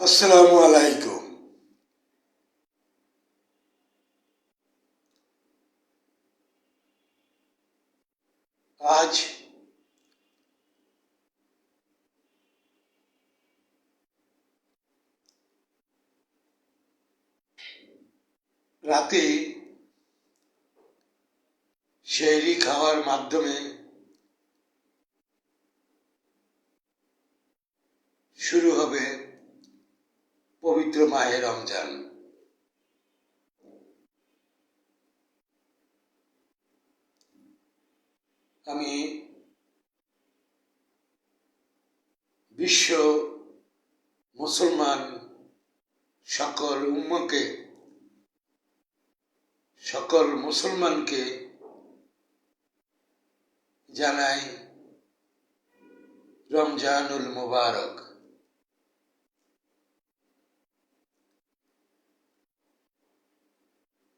আসসালামু আলাইকুম। আজ রাতে সেহরি খাওয়ার মাধ্যমে শুরু হবে পবিত্র মাহে রমজান। আমি বিশ্ব মুসলমান সকল মুসলমানকে জানাই রমজানুল মুবারক।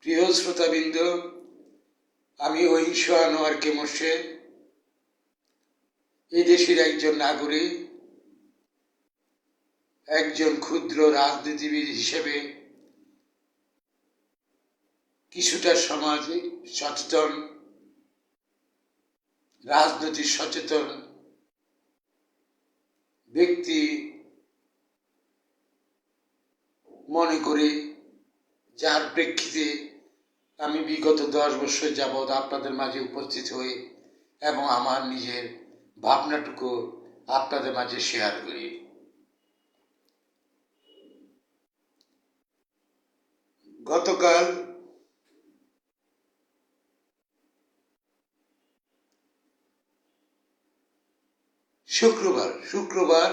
প্রিয় শ্রোতাবৃন্দ, আমি ঐহিংস আনোয়ার কে মোর্শেদ, এই দেশের একজন নাগরিক, একজন ক্ষুদ্র রাজনীতিবিদ হিসেবে কিছুটা সমাজে সচেতন, রাজনৈতিক সচেতন ব্যক্তি মনে করে, যার প্রেক্ষিতে আমি বিগত 10 বছর যাবৎ আপনাদের মাঝে উপস্থিত হই এবং আমার নিজের ভাবনাটুকু আপনাদের মাঝে শেয়ার করি। গতকাল শুক্রবার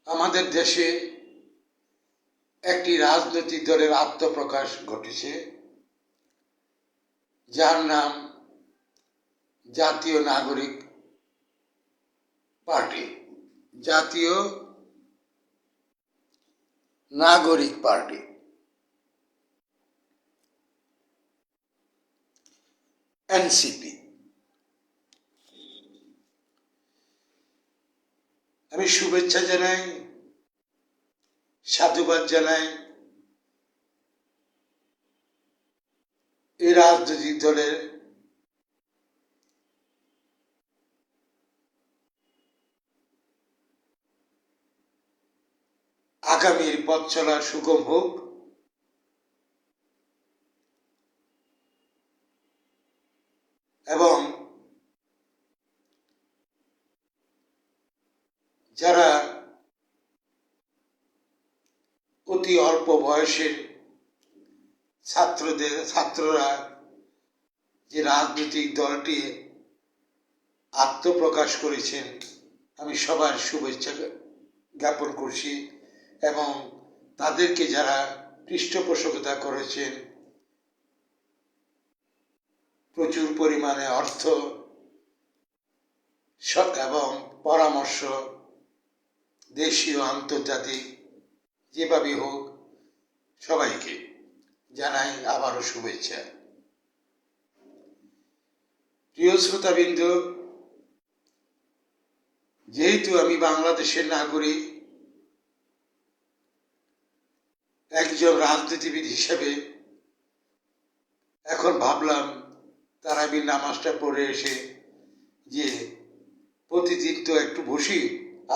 আমাদের দেশে একটি রাজনৈতিক দলের আত্মপ্রকাশ ঘটেছে, যার নাম জাতীয় নাগরিক পার্টি। জাতীয় নাগরিক পার্টি এনসিপি। আমি শুভেচ্ছা জানাই, সাধুবাদ জানাই এই রাজনৈতিক দলের আগামীর পথ চলা সুগম হোক এবং যারা অতি অল্প বয়সের ছাত্ররা যে রাজনৈতিক দলটি আত্মপ্রকাশ করেছেন, আমি সবার শুভেচ্ছা জ্ঞাপন করছি এবং তাদেরকে যারা পৃষ্ঠপোষকতা করেছেন, প্রচুর পরিমাণে অর্থ এবং পরামর্শ, দেশীয় আন্তর্জাতিক যেভাবে হোক, সবাইকে জানাই আবারও শুভেচ্ছা। প্রিয় শ্রোতাবৃন্দ, যেহেতু আমি বাংলাদেশের নাগরিক, একজন রাজনীতিবিদ হিসেবে এখন ভাবলাম তারাবির নামাজটা পড়ে এসে যে প্রতিদিন তো একটু বসি,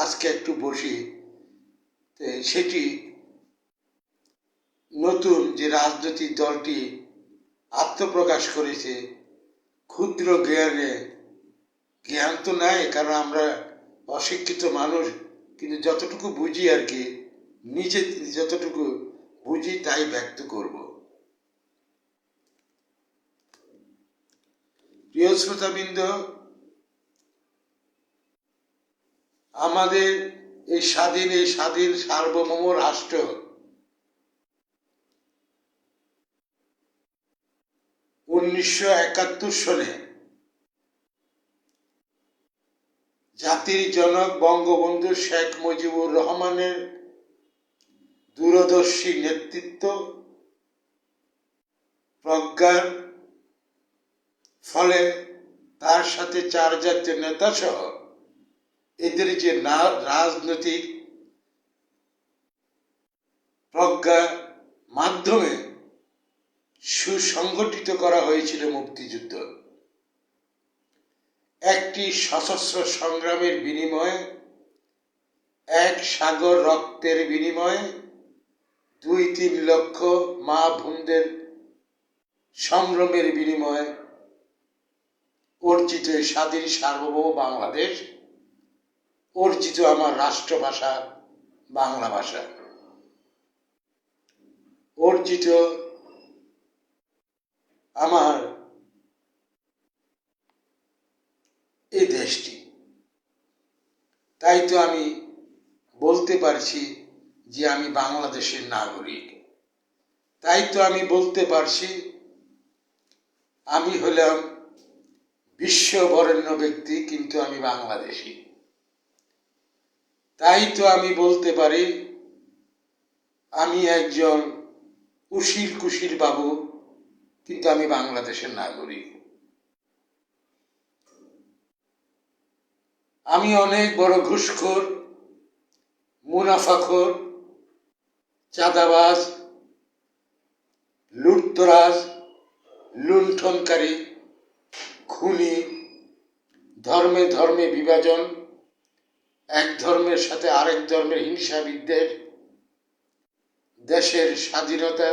আজকে একটু বসি, সেটি নতুন যে রাজনৈতিক দলটি আত্মপ্রকাশ করেছে, ক্ষুদ্র জ্ঞান তো নাই, কারণ আমরা অশিক্ষিত মানুষ, কিন্তু যতটুকু বুঝি আর কি, নিজে যতটুকু বুঝি তাই ব্যক্ত করব। প্রিয় শ্রোতাবৃন্দ, আমাদের এই স্বাধীন সার্বভৌম রাষ্ট্র (1971 সনে জাতির জনক বঙ্গবন্ধু শেখ মুজিবুর রহমানের দূরদর্শী নেতৃত্ব, প্রজ্ঞার ফলে তার সাথে 4 জাতীয় নেতা সহ এদের যে রাজনৈতিক প্রজ্ঞা মাধ্যমে সুসংগঠিত করা হয়েছিল মুক্তিযুদ্ধ। একটি সশস্ত্র সংগ্রামের বিনিময়ে, এক সাগর রক্তের বিনিময়ে, 2-3 লক্ষ মা বোনদের সংগ্রামের বিনিময়ে অর্জিত স্বাধীন সার্বভৌম বাংলাদেশ, অর্জিত আমার রাষ্ট্রভাষা বাংলা ভাষা, অর্জিত আমার এই দেশটি। তাই তো আমি বলতে পারছি যে আমি বাংলাদেশের নাগরিক। তাই তো আমি বলতে পারছি আমি হলাম বিশ্ববরেণ্য ব্যক্তি, কিন্তু আমি বাংলাদেশী। তাই তো আমি বলতে পারি আমি একজন উশির কুশির বাবু, কিন্তু আমি বাংলাদেশের নাগরিক। আমি অনেক বড় ঘুষখোর, মুনাফাখোর, চাঁদাবাজ, লুটতরাজ, লুণ্ঠনকারী, খুনি, ধর্মে ধর্মে বিভাজন, এক ধর্মের সাথে আরেক ধর্মের হিংসা বিদ্বেষ, দেশের স্বাধীনতা,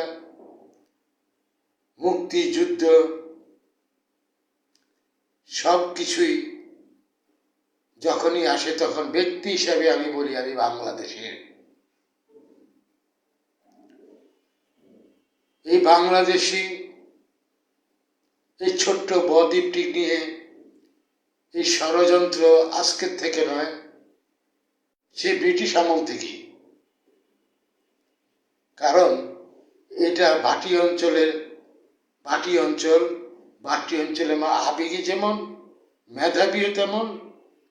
মুক্তিযুদ্ধ সবকিছুই যখনই আসে তখন ব্যক্তি হিসাবে আমি বলি আমি বাংলাদেশের। এই বাংলাদেশি এই ছোট্ট বদ্বীপটি নিয়ে এই ষড়যন্ত্র আজকের থেকে নয়, সে ব্রিটিশ আমল থেকেই। কারণ এটা ভাটি অঞ্চলে আবেগী যেমন, মেধাবীও তেমন,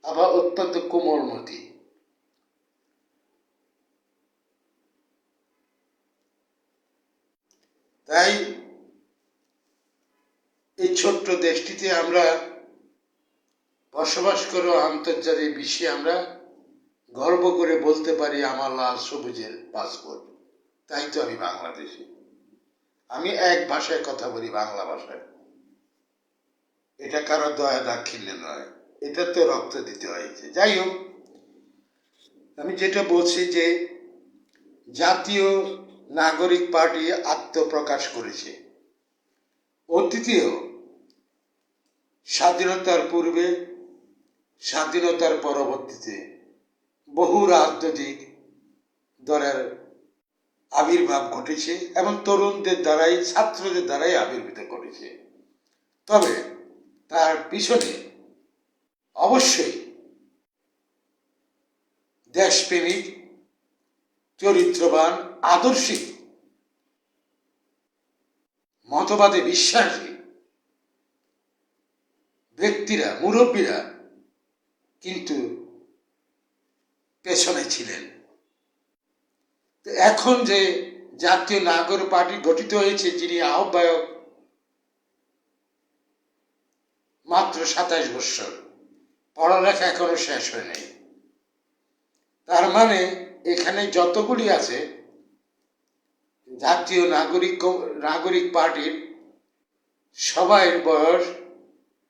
আবার অত্যন্ত কোমলমতি। তাই এই ছোট্ট দেশটিতে আমরা বসবাস করে আন্তর্জাতিক বিশ্বে আমরা গর্ব করে বলতে পারি আমার লাল সবুজের পাসপোর্ট। তাই তো আমি বাংলাদেশী। আমি এক ভাষায় কথা বলি, বাংলা ভাষায়। এটা কারো দয়া দাক্ষিণ্য নয়, এটা তো রক্ত দিতে হয়েছে। যাই হোক, আমি যেটা বলছি যে জাতীয় নাগরিক পার্টি আত্মপ্রকাশ করেছে। অতীতেও স্বাধীনতার পূর্বে, স্বাধীনতার পরবর্তীতে বহু রাজনৈতিক দলের আবির্ভাব ঘটেছে এবং তরুণদের দ্বারাই, ছাত্রদের দ্বারাই আবির্ভূত করেছে। তবে তার পিছনে অবশ্যই দেশপ্রেমিক, চরিত্রবান, আদর্শিক, মতবাদে বিশ্বাসী ব্যক্তিরা, মুরব্বীরা কিন্তু পেছনে ছিলেন। এখন যে জাতীয় নাগরিক পার্টি গঠিত হয়েছে, যিনি আহ্বায়ক, মাত্র 27 বছর, পড়ালেখা এখনো শেষ হয়নি। তার মানে এখানে যতগুলি আছে জাতীয় নাগরিক পার্টির, সবাই বয়স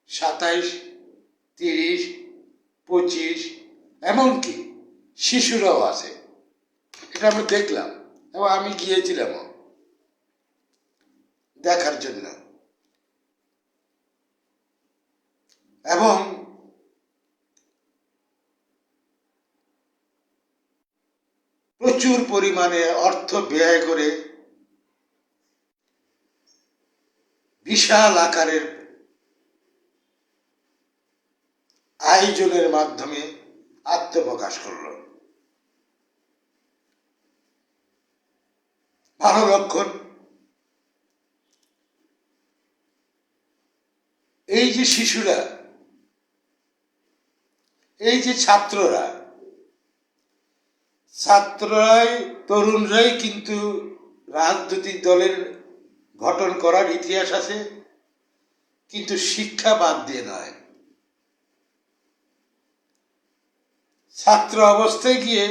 27, 30, 25, এমনকি শিশুরাও আছে। এটা আমরা দেখলাম এবং আমি গিয়েছিলাম দেখার জন্য। এবং প্রচুর পরিমাণে অর্থ ব্যয় করে বিশাল আকারের আয়োজনের মাধ্যমে আত্মপ্রকাশ করল। ভালো লক্ষণ। এই যে শিশুরা, এই যে ছাত্ররাই, তরুণরাই কিন্তু রাজনৈতিক দলের গঠন করার ইতিহাস আছে, কিন্তু শিক্ষা বাদ দিয়ে নয়। ছাত্র অবস্থায় গিয়ে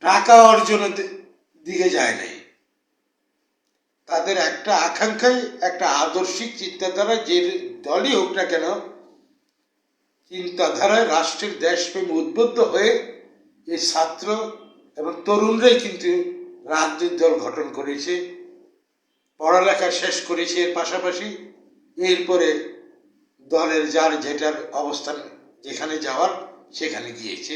টাকা অর্জনের দিকে যায় নাই। তাদের একটা আকাঙ্ক্ষায়, একটা আদর্শিক চিন্তাধারা, যে দলই হোক না কেন, চিন্তাধারায় রাষ্ট্রের দেশপ্রেম উদ্বুদ্ধ হয়ে এই ছাত্র এবং তরুণরাই কিন্তু রাজনৈতিক দল গঠন করেছে, পড়ালেখা শেষ করেছে। এর পাশাপাশি এরপরে দলের যার যেটার অবস্থান, যেখানে যাওয়ার সেখানে গিয়েছে।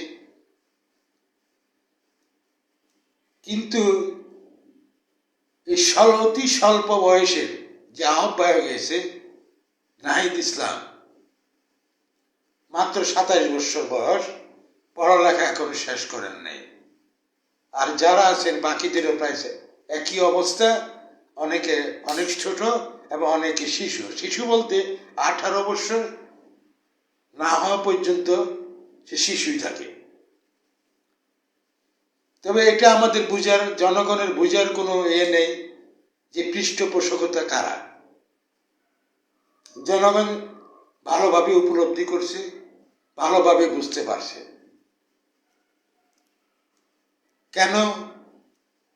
কিন্তু এই অতি স্বল্প বয়সের যে আহ্বায়ক হয়েছে নাহিদ ইসলাম, মাত্র 27 বছর বয়স, পড়ালেখা এখনো শেষ করেন নাই। আর যারা আছেন বাকিদেরও প্রায় একই অবস্থা, অনেকে অনেক ছোট এবং অনেকে শিশু। শিশু বলতে 18 বছর না হওয়া পর্যন্ত সে শিশুই থাকে। তবে এটা আমাদের বুঝার, জনগণের বুঝার কোনো নেই যে পৃষ্ঠপোষকতা কারা। জনগণ ভালোভাবে উপলব্ধি করছে, ভালোভাবে বুঝতে পারছে কেন,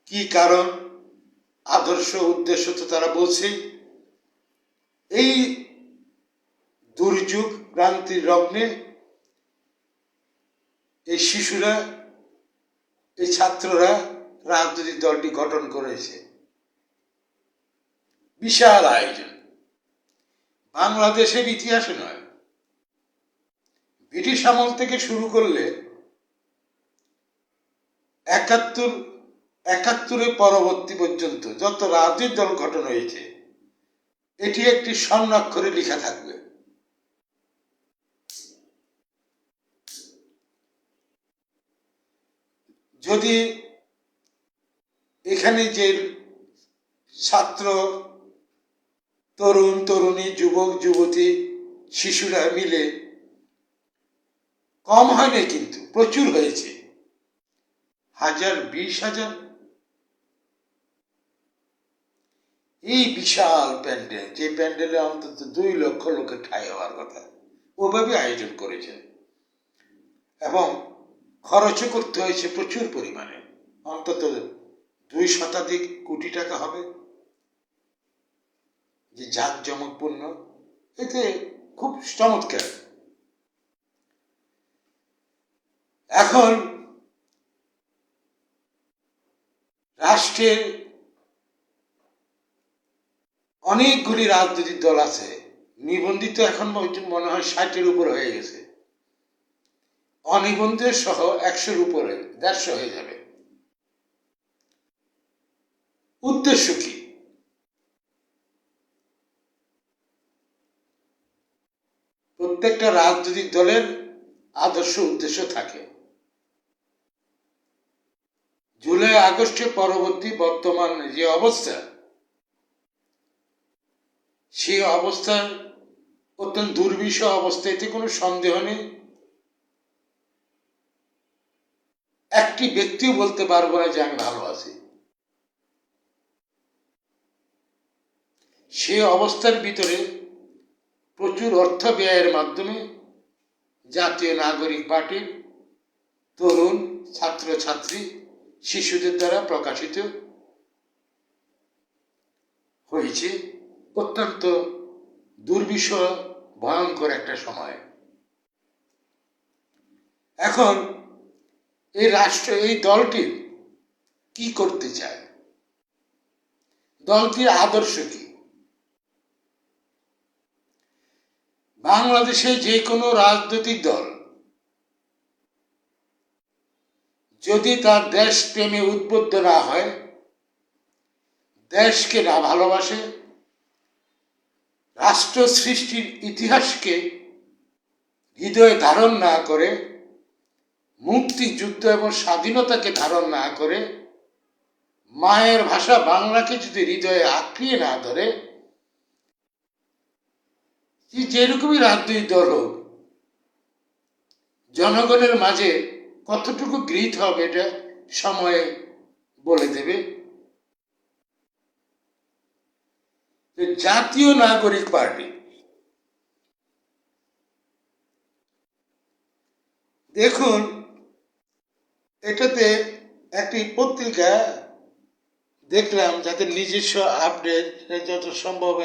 কি কারণ, আদর্শ, উদ্দেশ্য তো তারা বলছেই। এই দুর্যোগ ক্রান্তির লগ্নে এই শিশুরা, এই ছাত্ররা রাজনৈতিক দলটি গঠন করেছে। বিশাল আয়োজন, বাংলাদেশের ইতিহাসে নয়, ব্রিটিশ আমল থেকে শুরু করলে 71 পরবর্তী পর্যন্ত যত রাজনৈতিক দল গঠন হয়েছে, এটি একটি স্বর্ণাক্ষরে লেখা থাকবে। যদি এখানে যে ছাত্র, তরুণ তরুণী, যুবক যুবতী, শিশুরা মিলে, কম হয়নি কিন্তু প্রচুর হয়েছে, 20,000। এই বিশাল প্যান্ডেল, যে প্যান্ডেলে অন্তত 2 লক্ষ লোকের ঠাঁই হওয়ার কথা, ওভাবে আয়োজন করেছে। এবং খরচও করতে হয়েছে প্রচুর পরিমাণে, অন্তত 2 শতাধিক কোটি টাকা হবে, যে জাঁকজমকপূর্ণ। এতে খুব চমৎকার। এখন রাষ্ট্রের অনেকগুলি রাজনৈতিক দল আছে, নিবন্ধিত এখন মনে হয় 60-এর উপর হয়ে গেছে, অনিবন্ধিত সহ 100-র উপরে, 150 হয়ে যাবে। উদ্দেশ্য কি? প্রত্যেকটা রাজনৈতিক দলের আদর্শ উদ্দেশ্য থাকে। জুলাই আগস্টের পরবর্তী বর্তমান যে অবস্থা, সেই অবস্থার অত্যন্ত দুর্বিষহ অবস্থা, এতে কোনো সন্দেহ নেই। একটি ব্যক্তিও বলতে পারবো না যে আমি ভালো আছি। সে অবস্থার ভিতরে প্রচুর অর্থ ব্যয়ের মাধ্যমে জাতীয় নাগরিক পার্টির তরুণ, ছাত্রছাত্রী, শিশুদের দ্বারা প্রকাশিত হয়েছে অত্যন্ত দুর্বিষহ, ভয়ঙ্কর একটা সময়। এখন এই রাষ্ট্র, এই দলটি কি করতে চায়, দলটির আদর্শ কি? বাংলাদেশে যে কোনো রাজনৈতিক দল যদি তার দেশ প্রেমে উদ্বুদ্ধ না হয়, দেশকে না ভালোবাসে, রাষ্ট্র সৃষ্টির ইতিহাসকে হৃদয়ে ধারণ না করে, মুক্তিযুদ্ধ এবং স্বাধীনতাকে ধারণ না করে, মায়ের ভাষা বাংলাকে যদি হৃদয়ে আঁকড়িয়ে না ধরে, যেরকমই রাজনৈতিক দল হোক, জনগণের মাঝে কতটুকু গৃহীত হবে এটা সময়ে বলে দেবে। জাতীয় নাগরিক পার্টি দেখুন, এটাতে একটি পত্রিকা দেখলাম যাদের নিজস্ব আপডেট যত সম্ভব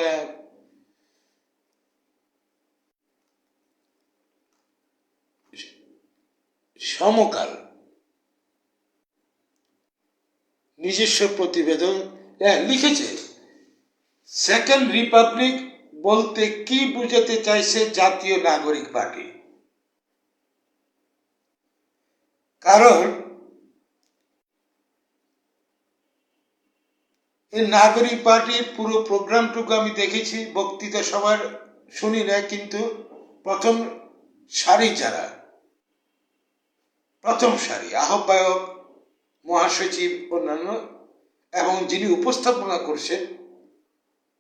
সমকাল নিজস্ব প্রতিবেদন লিখেছে, সেকেন্ড রিপাবলিক বলতে কি বুঝাতে চাইছে জাতীয় নাগরিক পার্টি। কারণ এই নাগরিক পার্টির পুরো প্রোগ্রামটুকু আমি দেখেছি, বক্তৃতা সবার শুনি না, কিন্তু প্রথম সারি যারা, প্রথম সারি আহ্বায়ক, মহাসচিব, অন্যান্য এবং যিনি উপস্থাপনা করছেন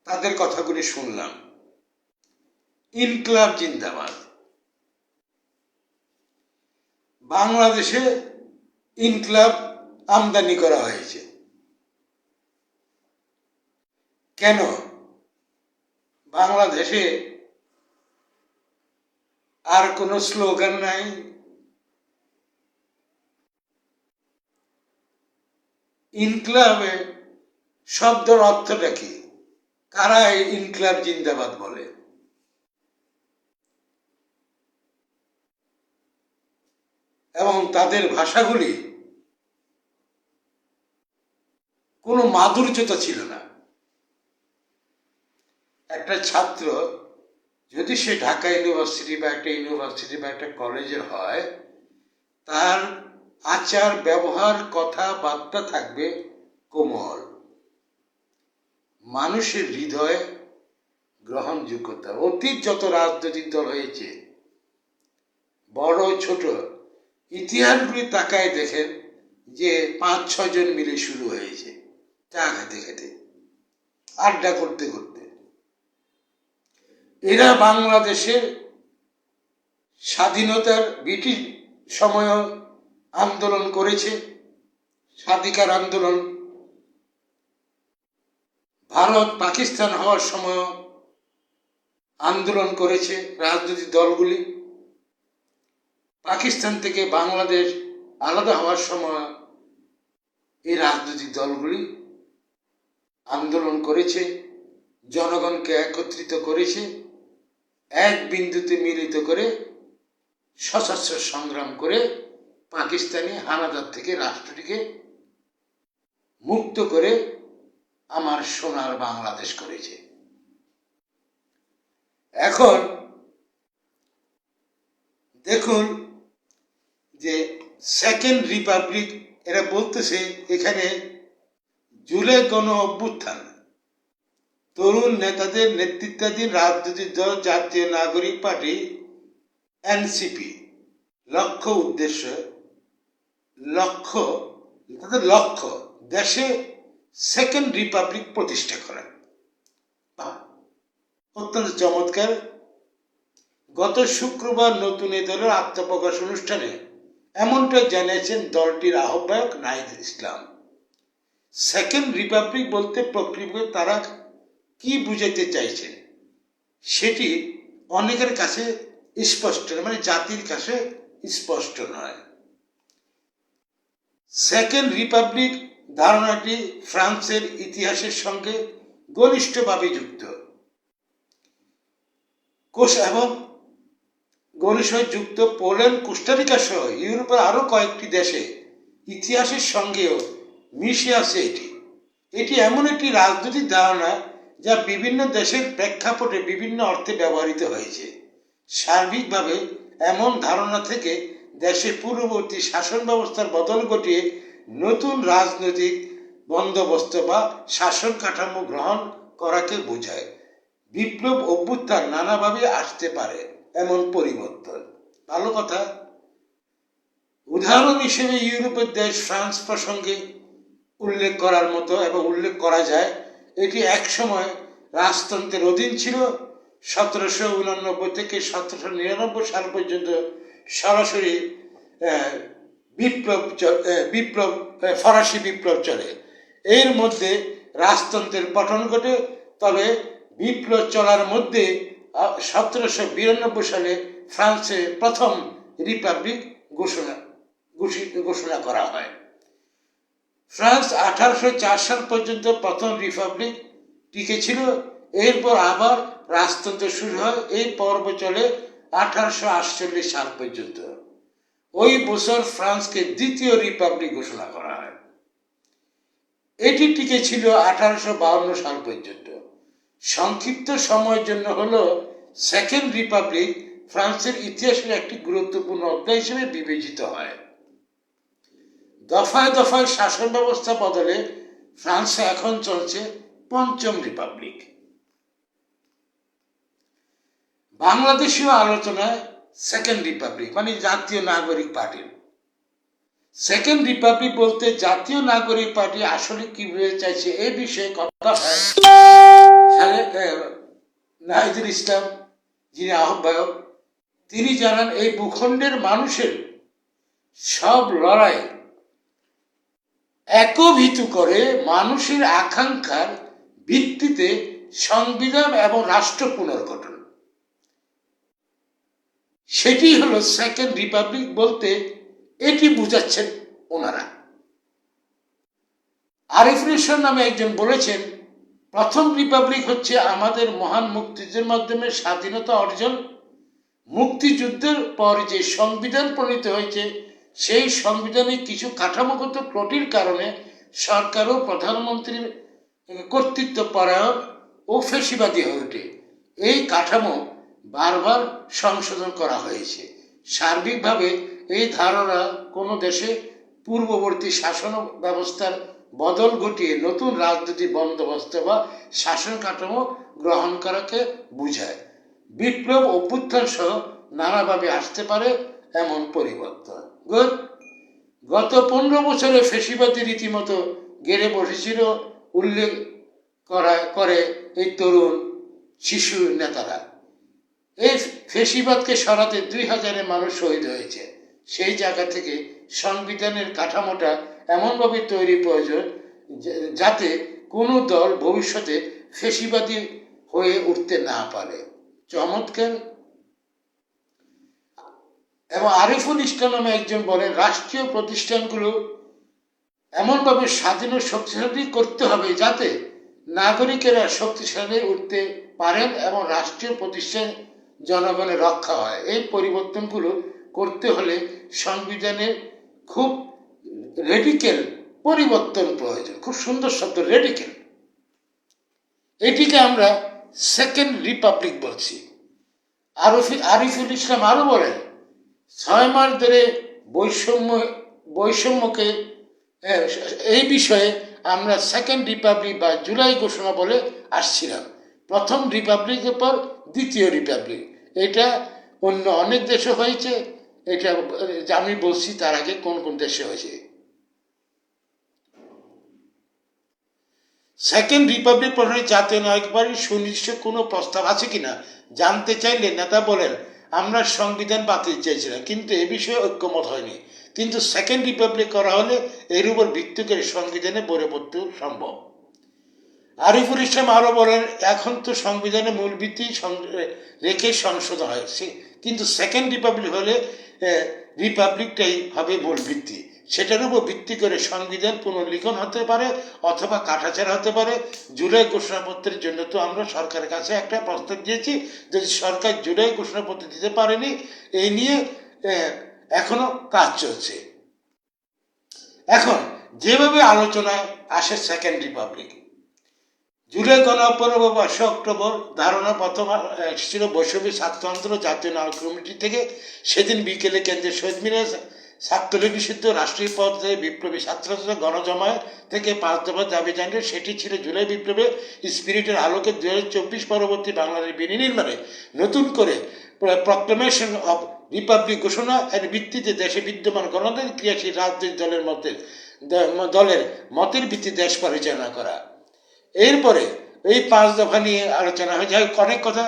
তাদের কথাগুলি শুনলাম। ইনকলাব জিন্দাবাদ। বাংলাদেশে ইনকলাব আমদানি করা হয়েছে। কেন? বাংলাদেশে আর কোনো স্লোগান নাই, ইনকলাবে শব্দের অর্থটা কি? কারা ইনকলাব জিন্দাবাদ বলে? এবং তাদের ভাষাগুলি কোনো মাধুর্যতা ছিল না। একটা ছাত্র যদি সে ঢাকা ইউনিভার্সিটি বা একটা ইউনিভার্সিটি বা একটা কলেজের হয়, তার আচার ব্যবহার কথাবার্তা থাকবে কোমল, মানুষের হৃদয়ে গ্রহণযোগ্যতা। অতীত যত রাজনৈতিক দল হয়েছে, বড় ছোট, ইতিহাসগুলি তাকায় দেখেন যে 5-6 জন মিলে শুরু হয়েছে, চা খেতে খেতে, আড্ডা করতে করতে। এরা বাংলাদেশের স্বাধীনতার ব্রিটিশ সময় আন্দোলন করেছে, স্বাধিকার আন্দোলন। ভারত পাকিস্তান হওয়ার সময় আন্দোলন করেছে রাজনৈতিক দলগুলি। পাকিস্তান থেকে বাংলাদেশ আলাদা হওয়ার সময় এই রাজনৈতিক দলগুলি আন্দোলন করেছে, জনগণকে একত্রিত করেছে, এক বিন্দুতে মিলিত করে সশস্ত্র সংগ্রাম করে পাকিস্তানি হানাদার থেকে রাষ্ট্রটিকে মুক্ত করে আমার সোনার বাংলাদেশ করেছে। এখন দেখুন যে সেকেন্ড রিপাবলিক, এরা বলতেছে এখানে জুলাই গণ অভ্যুত্থান, তরুণ নেতাদের নেতৃত্বাধীন রাজনৈতিক দল জাতীয় নাগরিক পার্টি এনসিপি লক্ষ্য উদ্দেশ্য, তাদের লক্ষ্য দেশে সেকেন্ড রিপাবলিক প্রতিষ্ঠা করা। অত্যন্ত চমৎকার। গত শুক্রবার নতুন এ দলের আত্মপ্রকাশ অনুষ্ঠানে এমনটা জানিয়েছেন দলটির আহ্বায়ক নাহিদ ইসলাম। সেকেন্ড রিপাবলিক বলতে প্রকৃতপক্ষে তারা কি বুঝাতে চাইছেন সেটি অনেকের কাছে স্পষ্ট, মানে জাতির কাছে স্পষ্ট নয়। সেকেন্ড রিপাবলিক ধারণাটি ফ্রান্সের ইতিহাসের সঙ্গে ঘনিষ্ঠভাবে যুক্ত এবং ঘনিষ্ঠযুক্ত পোল্যান্ড, কোস্টারিকা সহ ইউরোপের আরো কয়েকটি দেশে ইতিহাসের সঙ্গেও মিশে আছে। এটি এমন একটি রাজনৈতিক ধারণা যা বিভিন্ন দেশের প্রেক্ষাপটে বিভিন্ন অর্থে ব্যবহৃত হয়েছে। সার্বিকভাবে এমন ধারণা থেকে দেশের পূর্ববর্তী শাসন ব্যবস্থার বদল ঘটিয়ে নতুন রাজনৈতিক বন্দোবস্ত বা শাসন কাঠামো গ্রহণ করাকে বোঝায়। বিপ্লব অভ্যুত্থান নানাভাবে আসতে পারে এমন পরিবর্তন। ভালো কথা। উদাহরণ হিসেবে ইউরোপের দেশ ফ্রান্স প্রসঙ্গে উল্লেখ করার মতো এবং উল্লেখ করা যায়, এটি একসময় রাজতন্ত্রের অধীন ছিল। 1789 থেকে 1799 সাল পর্যন্ত সরাসরি ফরাসি বিপ্লব চলে। এর মধ্যে রাজতন্ত্রের পতন ঘটে। তবে বিপ্লব চলার মধ্যে 1792 সালে ফ্রান্সে প্রথম রিপাবলিক ঘোষণা করা হয়। ফ্রান্স 1804 সাল পর্যন্ত প্রথম রিপাবলিক টিকে ছিল। এরপর আবার রাজতন্ত্র শুরু হয়। এই পর্ব চলে 1848 সাল পর্যন্ত। ওই বছর ফ্রান্সকে দ্বিতীয় রিপাবলিক ঘোষণা করা হয়। এটি টিকে ছিল 1852 সাল পর্যন্ত। সংক্ষিপ্ত সময়ের জন্য হলো সেকেন্ড রিপাবলিক ফ্রান্সের ইতিহাসের একটি গুরুত্বপূর্ণ অধ্যায় হিসেবে বিবেচিত হয়। দফায় দফায় শাসন ব্যবস্থা বদলে ফ্রান্সে এখন চলছে পঞ্চম রিপাবলিক। বাংলাদেশীয় আলোচনায় সেকেন্ড রিপাবলিক মানে জাতীয় নাগরিক পার্টির। সেকেন্ড রিপাবলিক বলতে জাতীয় নাগরিক পার্টি আসলে কি বুঝতে চাইছে এ বিষয়ে কথা হয় নাহিদুল ইসলাম, যিনি আহ্বায়ক, তিনি জানান এই ভূখণ্ডের মানুষের সব লড়াই একীভূত করে মানুষের আকাঙ্ক্ষার ভিত্তিতে সংবিধান এবং রাষ্ট্র পুনর্গঠন। সেটি হলো সেকেন্ড রিপাবলিক বলতে এটি বুঝাচ্ছেন ওনারা। আরিফুল ইসলাম নামে একজন বলেছেন, প্রথম রিপাবলিক হচ্ছে আমাদের মহান মুক্তিযুদ্ধের মাধ্যমে স্বাধীনতা অর্জন। মুক্তিযুদ্ধের পর যে সংবিধান প্রণীত হয়েছে সেই সংবিধানে কিছু কাঠামোগত ত্রুটির কারণে সরকার ও প্রধানমন্ত্রীর কর্তৃত্ব পরায়ণ ও ফ্যাসিবাদী হয়ে ওঠে। এই কাঠামো বারবার সংশোধন করা হয়েছে। সার্বিকভাবে এই ধারণা কোনো দেশে পূর্ববর্তী শাসন ব্যবস্থার বদল ঘটিয়ে নতুন রাজনৈতিক বন্দোবস্ত বা শাসন কাঠামো গ্রহণ করাকে বোঝায়। বিপ্লব অভ্যুত্থান সহ নানাভাবে আসতে পারে এমন পরিবর্তন। গত 15 বছরে ফ্যাসিবাদী রীতিমতো গেড়ে বসেছিল উল্লেখ করে এই তরুণ শিশু নেতারা। এই ফ্যাসিবাদকে সরাতে 2000 মানুষ শহীদ হয়েছে। সেই জায়গা থেকে সংবিধানের কাঠামোটা এমনভাবে তৈরি প্রয়োজন যাতে কোনো দল ভবিষ্যতে ফ্যাসিবাদী হয়ে উঠতে না পারে। চমৎকার। এবং আরিফুল ইসলাম নামে একজন বলেন, রাষ্ট্রীয় প্রতিষ্ঠানগুলো এমনভাবে স্বাধীন ও শক্তিশালী করতে হবে যাতে নাগরিকেরা শক্তিশালী উঠতে পারেন এবং রাষ্ট্রীয় প্রতিষ্ঠান জনগণের রক্ষা হয়। এই পরিবর্তনগুলো করতে হলে সংবিধানের খুব রেডিক্যাল পরিবর্তন প্রয়োজন। খুব সুন্দর শব্দ, রেডিক্যাল। এটিকে আমরা সেকেন্ড রিপাবলিক বলছি। আরিফুল ইসলাম আরো বলেন, 6 মাস ধরে বৈষম্যকে এই বিষয়ে আমরা সেকেন্ড রিপাবলিক বা জুলাই ঘোষণা বলে আসছিলাম। প্রথম রিপাবলিকের পর দ্বিতীয় রিপাবলিক। এটা অন্য অনেক দেশে হয়েছে। এটা আমি বলছি তার আগে কোন কোন দেশে হয়েছে। সেকেন্ড রিপাবলিক প্রশ্নে জাতীয় নাগরিক পার্টির সুনির্দিষ্ট কোনো প্রস্তাব আছে কিনা জানতে চাইলে নেতা বলেন, আমরা সংবিধান বাতিল চাইছিলাম কিন্তু এ বিষয়ে ঐক্যমত হয়নি। কিন্তু সেকেন্ড রিপাবলিক করা হলে এর উপর ভিত্তি করে সংবিধানে পরিবর্তন সম্ভব। আরিফুল ইসলাম আরো বলেন, এখন তো সংবিধানের মূল ভিত্তি রেখে সংশোধন হয়েছে, কিন্তু সেকেন্ড রিপাবলিক হলে রিপাবলিকটাই হবে মূল ভিত্তি। সেটার উপর ভিত্তি করে সংবিধান পুনর্লিখন হতে পারে অথবা কাটাছেড়া হতে পারে। জুলাই ঘোষণাপত্রের জন্য তো আমরা সরকারের কাছে একটা প্রস্তাব দিয়েছি। যদি সরকার জুলাই ঘোষণাপত্র দিতে পারেনি, এই নিয়ে এখনো কাজ চলছে। এখন যেভাবে আলোচনায় আসে সেকেন্ড রিপাবলিক, জুলাই গণঅভ্যুত্থান 5 অক্টোবর ধারণা প্রথম ছিল বৈষম্য ছাত্র আন্দোলন জাতীয় নাগরিক কমিটি থেকে। সেদিন বিকেলে কেন্দ্রের শহীদ মিনার ছাত্রলীগ নিষিদ্ধ রাষ্ট্রীয় পদ থেকে বিপ্লবী ছাত্ররা গণজমায়েত থেকে 5 দফা দাবি জানিয়ে সেটি ছিল জুলাই বিপ্লবের স্পিরিটের আলোকে 2024 পরবর্তী বাংলাদেশ বিনির্মাণে নতুন করে প্রক্লেমেশন অব রিপাবলিক ঘোষণা এর ভিত্তিতে দেশে বিদ্যমান গণতান্ত্রিক ক্রিয়াশীল রাজনৈতিক দলের মতের ভিত্তিতে দেশ পরিচালনা করা। এরপরে এই 5 দফা নিয়ে আলোচনা হয়ে যায়। অনেক কথা।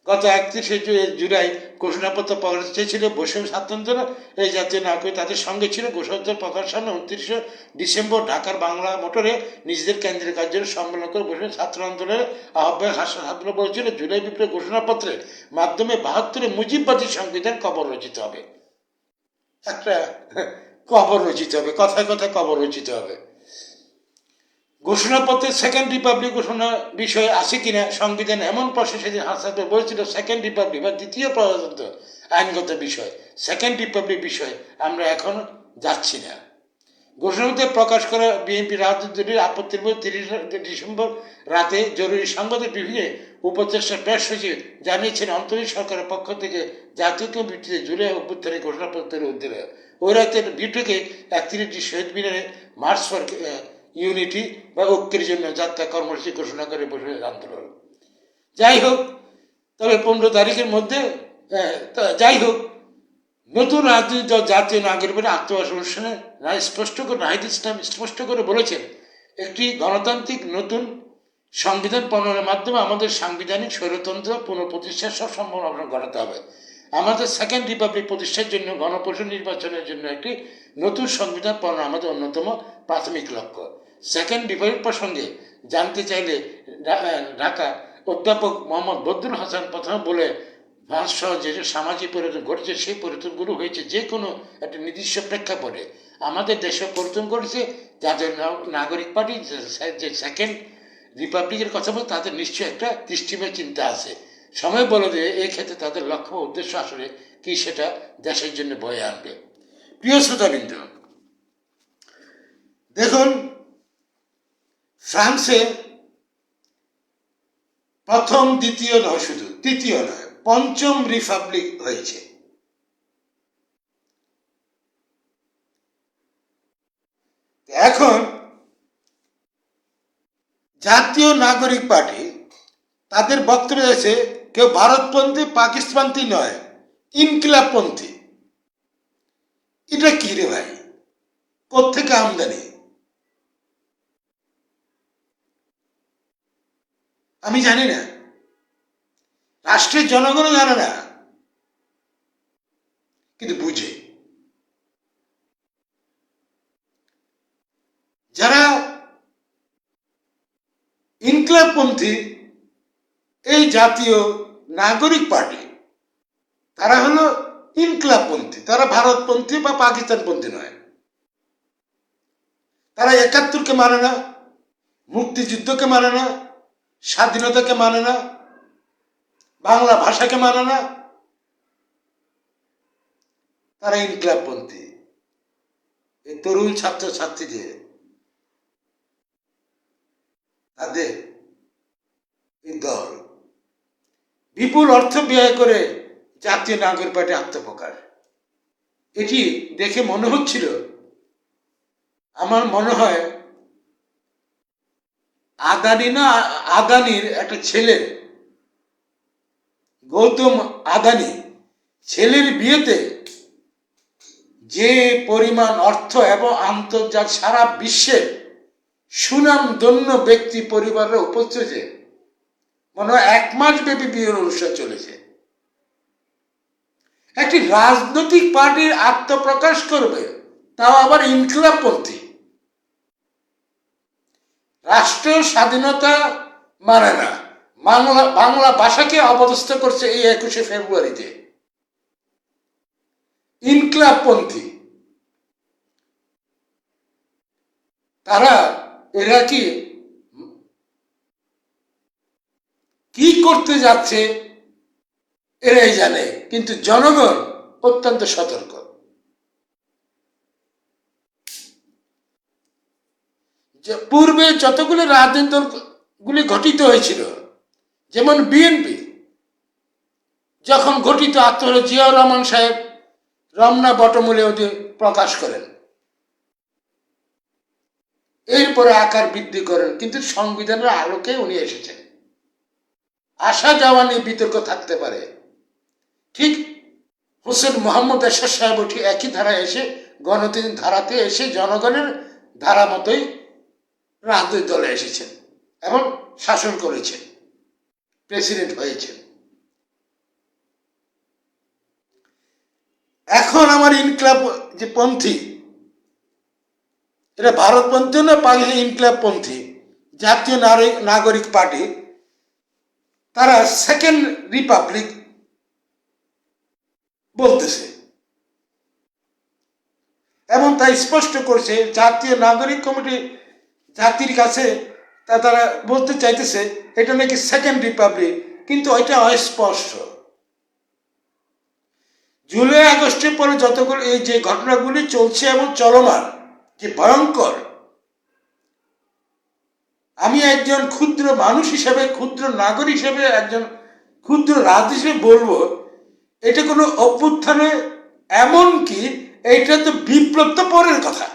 গত 31 জুলাই ঘোষণাপত্র প্রকাশ চেয়েছিল বৈষম্য ছাত্র আন্দোলন। এই জাতীয় নাগরিক তাদের সঙ্গে ছিল। ঘোষণাপত্র প্রকাশের সামনে 29 ডিসেম্বর ঢাকার বাংলা মোটরে নিজেদের কেন্দ্রীয় কার্যালয় সম্মেলন করে বৈষম্য ছাত্র আন্দোলনের আহ্বায়ক হাসান আব্দুল্লাহ বলেছিল, জুলাই বিপ্লব ঘোষণাপত্রের মাধ্যমে 72 মুজিববাদী সংবিধান কবর রচিত হবে। একটা কবর রচিত হবে, কথায় কথায় কবর রচিত হবে। ঘোষণাপত্রের সেকেন্ড রিপাবলিক ঘোষণা বিষয়ে আছে কিনা সংবিধান এমন প্রশ্ন সেদিন হাসাতে বলেছিল সেকেন্ড রিপাবলিক বা দ্বিতীয় প্রজাতন্ত্র আইনগত বিষয়, সেকেন্ড রিপাবলিক বিষয়ে আমরা এখন যাচ্ছি না। ঘোষণাপত্রে প্রকাশ করা বিএনপি রাজনৈতিক দলের আপত্তির পর 30 ডিসেম্বর রাতে জরুরি সংবাদের বিভিন্ন উপদেষ্টা প্রেস সচিব জানিয়েছেন অন্তরীণ সরকারের পক্ষ থেকে জাতীয় ভিত্তিতে জুলাই অভ্যুত্থানের ঘোষণাপত্রের উদ্যোগে ওই রাতের বিঠকে 31টি শহীদ মিনারে মার্চ ফর ইউনিটি বা ঐক্যের জন্য যাত্রা কর্মসূচি ঘোষণা করে বসে আন্দোলন। যাই হোক, তবে 15 তারিখের মধ্যে যাই হোক, নতুন রাজনৈতিক দল জাতীয় নাগরিকের আত্মবাস অনুষ্ঠানে নাহিদ ইসলাম স্পষ্ট করে বলেছেন, একটি গণতান্ত্রিক নতুন সংবিধান প্রণয়নের মাধ্যমে আমাদের সাংবিধানিক স্বৈরতন্ত্র পুনঃপ্রতিষ্ঠার সব সম্ভাবনা ঘটাতে হবে। আমাদের সেকেন্ড রিপাবলিক প্রতিষ্ঠার জন্য গণপরিষদ নির্বাচনের জন্য একটি নতুন সংবিধান প্রণয়ন আমাদের অন্যতম প্রাথমিক লক্ষ্য। সেকেন্ড রিপাবলিক প্রসঙ্গে জানতে চাইলে ঢাকা অধ্যাপক মোহাম্মদ বদরুল হাসান প্রথমে বলে ভাষা যে সামাজিক পরিবর্তন ঘটেছে সেই পরিবর্তনগুলো হয়েছে যে কোনো একটা নির্দিষ্ট প্রেক্ষাপটে। আমাদের দেশে পরিবর্তন করেছে যাদের নাগরিক পার্টি যে সেকেন্ড রিপাবলিকের কথা বলে তাদের নিশ্চয়ই একটা দৃষ্টিময় চিন্তা আছে। সময় বলে যে এই ক্ষেত্রে তাদের লক্ষ্য উদ্দেশ্য আসলে কি সেটা দেশের জন্য বয়ে আনবে। প্রিয় শ্রোতাবৃন্দ, দেখুন, ফ্রান্সে প্রথম দ্বিতীয় নয়, শুধু তৃতীয় নয়, পঞ্চম রিপাবলিক হয়েছে। এখন জাতীয় নাগরিক পার্টি তাদের বক্তব্য রয়েছে কেউ ভারতপন্থী পাকিস্তানপন্থী নয়, ইনকিলাবপন্থী। এটা কি রে ভাই, কোত্থেকে আমদানি? আমি জানি না, রাষ্ট্রের জনগণও জানে না, কিন্তু বুঝে। যারা ইনকিলাবপন্থী এই জাতীয় নাগরিক পার্টি, তারা হলো ইনকিলাবপন্থী, তারা ভারতপন্থী বা পাকিস্তানপন্থী নয়। তারা 71কে মানে না, মুক্তিযুদ্ধকে মানে না, স্বাধীনতাকে মানে না, বাংলা ভাষাকে মানে না, তারা ইনকিলাবপন্থী। এই তরুণ ছাত্রছাত্রীদের তাদের এই দল বিপুল অর্থ ব্যয় করে জাতীয় নাগরিক পার্টি আত্মপ্রকাশ। এটি দেখে মনে হচ্ছিল, আমার মনে হয় আদানির একটা ছেলে, গৌতম আদানি ছেলের বিয়েতে যে পরিমাণ অর্থ এবং আন্তর্জাতিক সারা বিশ্বের সুনামধন্য ব্যক্তি পরিবারের উপস্থিত, মনে হয় 1 মাস ব্যাপী বিয়ের অনুষ্ঠান চলেছে। একটি রাজনৈতিক পার্টির আত্মপ্রকাশ করবে, তাও আবার ইনকিলাবপন্থী, রাষ্ট্রীয় স্বাধীনতা মানে না, বাংলা ভাষাকে অপদস্থ করছে এই 21শে ফেব্রুয়ারিতে। ইনকিলাবপন্থী এরা কি করতে যাচ্ছে এরাই জানে, কিন্তু জনগণ অত্যন্ত সতর্ক। পূর্বে যতগুলি রাজনৈতিক দলগুলি গঠিত হয়েছিল, যেমন বিএনপি যখন গঠিত, আত্মহত্যা জিয়াউর রহমান সাহেব রমনা বটমূলে প্রকাশ করেন, এরপরে আকার বৃদ্ধি করেন, কিন্তু সংবিধানের আলোকে উনি এসেছেন। আসা যাওয়া নিয়ে বিতর্ক থাকতে পারে, ঠিক হোসেন মোহাম্মদ এরশাদ সাহেব ঠিক একই ধারায় এসে গণতন্ত্রের ধারাতে এসে জনগণের ধারা মতোই রাজনৈতিক দলে এসেছেন এবং শাসন করেছেন, প্রেসিডেন্ট হয়েছেন। এখন আমার ইনকিলাব যে পন্থী, এটা ভারতপন্থী না পাকিস্তান ইনকিলাবপন্থী জাতীয় নাগরিক পার্টি, তারা সেকেন্ড রিপাবলিক বলতেছে। তা স্পষ্ট করছে। জাতীয় নাগরিক কমিটি জাতির কাছে তারা বলতে চাইতেছে এটা নাকি সেকেন্ড রিপাবলিক, কিন্তু এটা অস্পষ্ট। জুলাই আগস্টের পরে যতগুলো এই যে ঘটনাগুলি চলছে এবং চলমান, যে ভয়ঙ্কর, আমি একজন ক্ষুদ্র মানুষ হিসেবে, ক্ষুদ্র নাগরিক হিসেবে, একজন ক্ষুদ্র রাজনীতি হিসেবে বলবো এটা কোনো অভ্যুত্থানে, এমনকি এইটা তো বিপ্লব তো পরের কথা।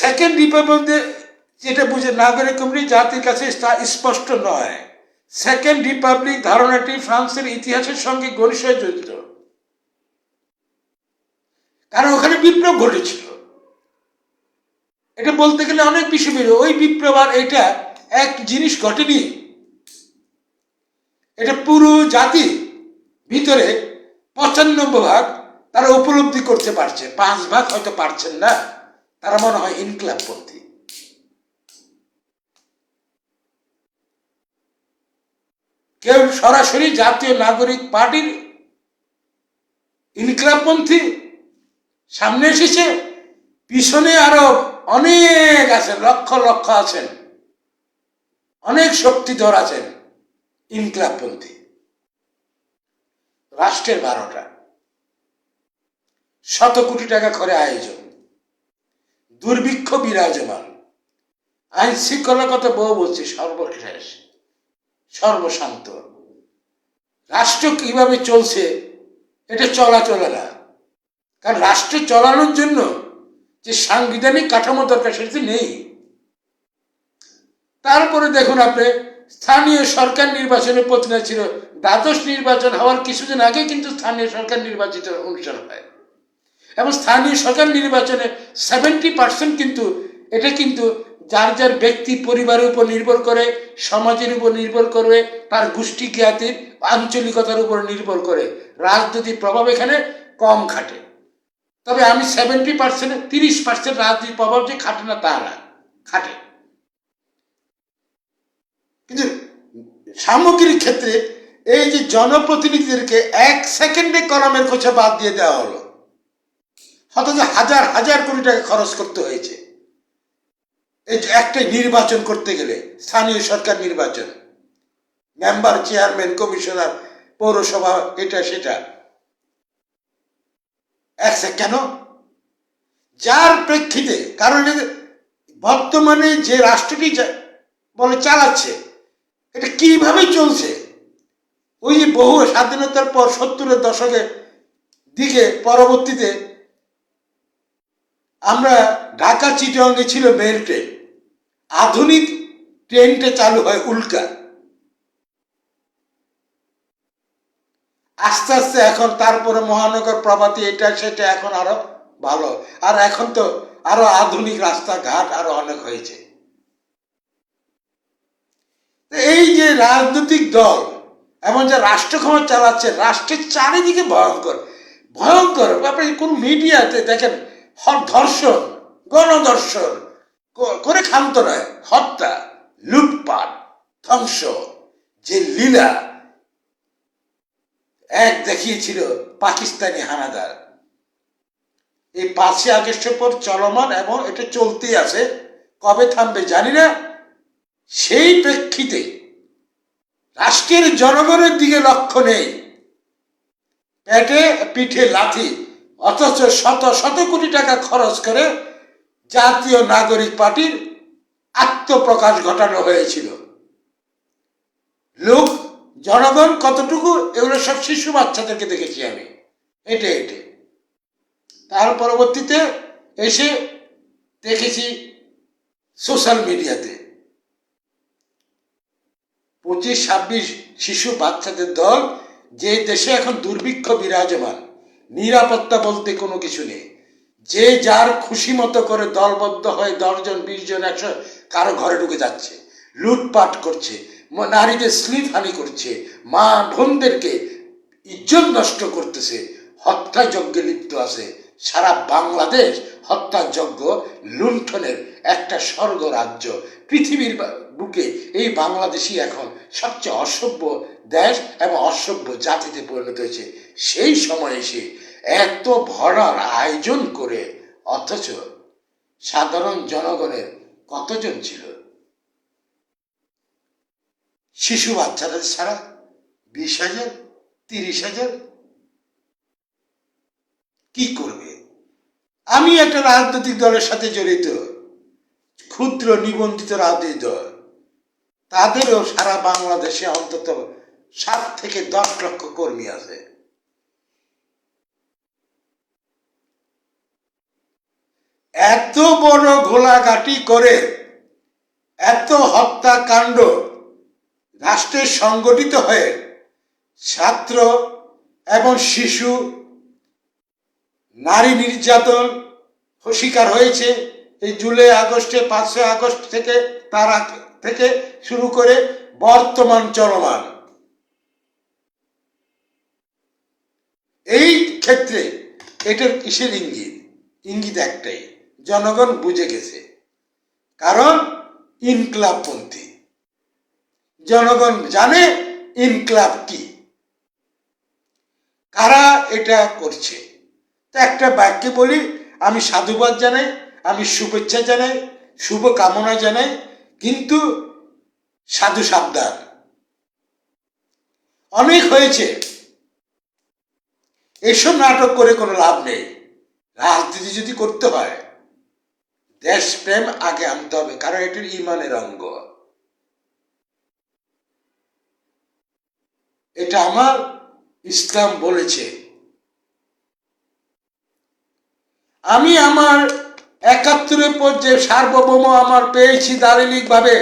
সেকেন্ড রিপাবলিক যেটা বুঝে নাগরিক কমিটি জাতির কাছে তা স্পষ্ট নয়। সেকেন্ড রিপাবলিক ধারণাটি ফ্রান্সের ইতিহাসের সঙ্গে ঘনিষ্ঠ জড়িত, কারণ ওখানে বিপ্লব ঘটেছিল। এটা বলতে গেলে অনেক বিষয় বেরো, ওই বিপ্লব আর এটা এক জিনিস ঘটেনি। এটা পুরো জাতি ভিতরে 95% তারা উপলব্ধি করতে পারছে, 5% হয়তো পারছেন না, তারা মনে হয় ইনকলাবপন্থী। কেউ সরাসরি জাতীয় নাগরিক পার্টির ইনকলাবপন্থী সামনে এসেছে, পিছনে আরো অনেক আছে, লক্ষ লক্ষ আছেন, অনেক শক্তিধর আছেন ইনকলাবপন্থী। রাষ্ট্রের 12টা, শত কোটি টাকা করে আয়োজন, দুর্ভিক্ষ বিরাজমান, আইন শৃঙ্খলার কথা বহু বলছি, সর্বশেষ সর্বশান্ত। রাষ্ট্র কিভাবে চলছে এটা চলে না, কারণ রাষ্ট্র চালানোর জন্য যে সাংবিধানিক কাঠামো দরকার সেটা নেই। তারপরে দেখুন আপনি স্থানীয় সরকার নির্বাচনের প্রতিনিধি ছিল, দ্বাদশ নির্বাচন হওয়ার কিছুদিন আগে কিন্তু স্থানীয় সরকার নির্বাচিত অনুষ্ঠান হয়, এবং স্থানীয় সরকার নির্বাচনে 70% কিন্তু এটা কিন্তু যার যার ব্যক্তি পরিবারের উপর নির্ভর করে, সমাজের উপর নির্ভর করে, তার গোষ্ঠী জ্ঞাতির আঞ্চলিকতার উপর নির্ভর করে। রাজনৈতিক প্রভাব এখানে কম খাটে। তবে আমি 70%, 30% রাজনৈতিক প্রভাব যে খাটে না তা না, খাটে। কিন্তু সামগ্রিক ক্ষেত্রে এই যে জনপ্রতিনিধিদেরকে 1 সেকেন্ডে কলমের খোঁচা বাদ দিয়ে দেওয়া হলো, অথচ হাজার হাজার কোটি টাকা খরচ করতে হয়েছে এই যে একটা নির্বাচন করতে গেলে, স্থানীয় সরকার নির্বাচন, মেম্বার, চেয়ারম্যান, কমিশনার, পৌরসভা, এটা সেটা। কেন? যার প্রেক্ষিতে, কারণ বর্তমানে যে রাষ্ট্রটি বলে চালাচ্ছে এটা কিভাবে চলছে, ওই যে বহু স্বাধীনতার পর 70-এর দশকের দিকে পরবর্তীতে আমরা ঢাকা চিটাগাংয়ে ছিল মেল ট্রেন, আধুনিক ট্রেনটা চালু হয় উল্কা, আস্তে আস্তে এখন তারপরে মহানগর প্রভাতী, এটা সেটা এখন আরো ভালো, আর এখন তো আরো আধুনিক রাস্তাঘাট আরো অনেক হয়েছে। এই যে রাজনৈতিক দল এবং যে রাষ্ট্র ক্ষমতা চালাচ্ছে, রাষ্ট্রের চারিদিকে ভয়ঙ্কর ভয়ঙ্কর। আপনি কোন মিডিয়াতে দেখেন ধর্ষণ, গণধর্ষণ করে ক্ষান্ত নয়, হত্যা, লুটপাট, ধ্বংস, যে লীলা এক দেখিয়েছিল পাকিস্তানি হানাদার, এই 5 আগস্টের পর চলমান এবং এটা চলতেই আছে, কবে থামবে জানি না। সেই প্রেক্ষিতে রাষ্ট্রের জনগণের দিকে লক্ষ্য নেই, পেটে পিঠে লাথি, অথচ শত শত কোটি টাকা খরচ করে জাতীয় নাগরিক পার্টির আত্মপ্রকাশ ঘটানো হয়েছিল। লোক জনগণ কতটুকু, এগুলো সব শিশু বাচ্চাদেরকে দেখেছি আমি হেঁটে হেঁটে। তার পরবর্তীতে এসে দেখেছি সোশ্যাল মিডিয়াতে 25-26 শিশু বাচ্চাদের দল, যে দেশে এখন দুর্ভিক্ষ বিরাজমান, নিরাপত্তা বলতে কোনো কিছু নেই, যে যার খুশি মতো করে দলবদ্ধ হয়ে 10 জন 20 জন 100 কারো ঘরে ঢুকে যাচ্ছে, লুটপাট করছে, নারীদের স্লিপহানি করছে, মা বোনদেরকে ইজ্জত নষ্ট করতেছে, হত্যাযজ্ঞে লিপ্ত আছে। সারা বাংলাদেশ হত্যাযজ্ঞ লুণ্ঠনের একটা স্বর্গ রাজ্য। পৃথিবীর বুকে এই বাংলাদেশই এখন সবচেয়ে অসভ্য দেশ এবং অসভ্য জাতিতে পরিণত হয়েছে। সেই সময় এসে এত ভরার আয়োজন করে অথচ সাধারণ জনগণের কতজন ছিল? শিশু বাচ্চাদের ছাড়া 20,000, 30,000। কি করবে? আমি একটা রাজনৈতিক দলের সাথে জড়িত, ক্ষুদ্র নিবন্ধিত রাজনৈতিক দল। তাদেরও সারা বাংলাদেশে অন্তত 7 থেকে 10 লক্ষ কর্মী আছে। এত বড় ঘোলাঘাটি করে এত হত্যাকাণ্ড রাষ্ট্রে সংগঠিত হয়ে ছাত্র এবং শিশু নারী নির্যাতন শিকার হয়েছে। এই জুলাই আগস্টে 5ই আগস্ট থেকে তার থেকে শুরু করে বর্তমান চলমান। এই ক্ষেত্রে এটার কিসের ইঙ্গিত? ইঙ্গিত একটাই, জনগণ বুঝে গেছে। কারণ ইনকলাবপন্থী জনগণ জানে ইনকলাব কি, কারা এটা করছে। তা একটা বাক্যে বলি, আমি সাধুবাদ জানাই, আমি শুভেচ্ছা জানাই, শুভ কামনা জানাই, কিন্তু সাধু সাবধান। অনেক হয়েছে, এসব নাটক করে কোনো লাভ নেই। রাজনীতি যদি করতে হয় দেশপ্রেম আগে আনতে হবে, কারণ এটির ইমানের অঙ্গ। এটা আমার ইসলাম বলেছে। আমি আমার 71-এর পর যে সার্বভৌম আমার পেয়েছি দালিলিক ভাবে,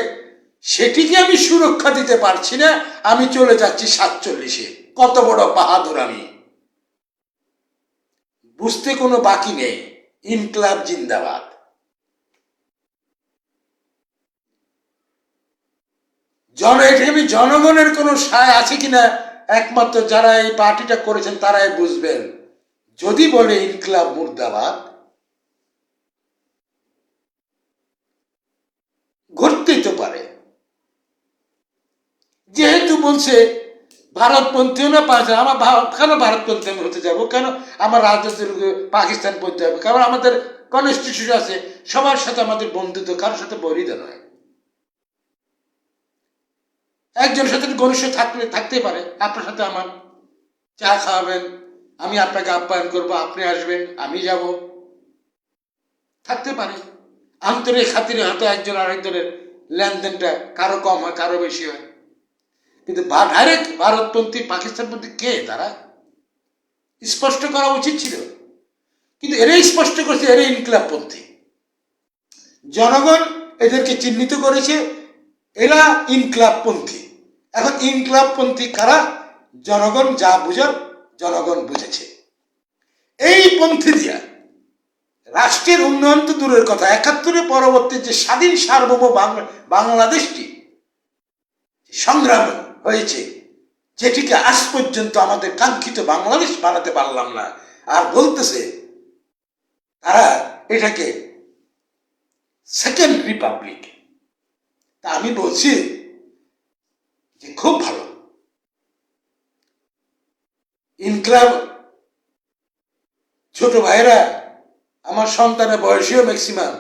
সেটিকে আমি সুরক্ষা দিতে পারছি না, আমি চলে যাচ্ছি 47-এ। কত বড় বাহাদুর আমি! বুঝতে কোনো বাকি নেই। ইনকলাব জিন্দাবাদ। এখানে জনগণের কোনো সায় আছে কিনা একমাত্র যারা এই পার্টিটা করেছেন তারাই বুঝবেন। যদি বলে ইনকলাব মুর্দাবাদ, ঘটতেই তো পারে। যেহেতু বলছে ভারতপন্থীও না পাচ্ছে, আমার কেন ভারতপন্থী আমি হতে যাবো? কেন আমার রাজনীতি পাকিস্তান পন্থী হবে? কারণ আমাদের কনস্টিটিউশন আছে, সবার সাথে আমাদের বন্ধুত্ব, কারোর সাথে বৈরিতা নয়। একজনের সাথে ঘনিষ্ঠ থাকতেই পারে। আপনার সাথে আমার চা খাওয়াবেন, আমি আপনাকে আপ্যায়ন করবো, আপনি আসবেন, আমি যাব, থাকতে পারে। আন্তরিক খাতিরে হয়তো একজন আরেকজনের লেনদেনটা কারো কম হয়, কারো বেশি হয়। কিন্তু ডাইরেক্ট ভারতপন্থী পাকিস্তানপন্থী কে তারা? স্পষ্ট করা উচিত ছিল, কিন্তু এরাই স্পষ্ট করছে এরাই ইনকলাবপন্থী। জনগণ এদেরকে চিহ্নিত করেছে, এরা ইনকলাবপন্থী। এখন ইনকলাবপন্থী কারা? জনগণ যা বুঝার জনগণ বুঝেছে। এই পন্থী দিয়া রাষ্ট্রের উন্নয়ন তো দূরের কথা, 71-এর পরবর্তী যে স্বাধীন সার্বভৌম বাংলাদেশটি সংগ্রাম হয়েছে, যেটিকে আজ পর্যন্ত আমাদের কাঙ্ক্ষিত বাংলাদেশ বানাতে পারলাম না, আর বলতেছে তারা এটাকে সেকেন্ড রিপাবলিক। তা আমি বলছি যে খুব ভালো। ইনকলাব ছোট ভাইরা, আমার সন্তানের বয়সীও ম্যাক্সিমাম,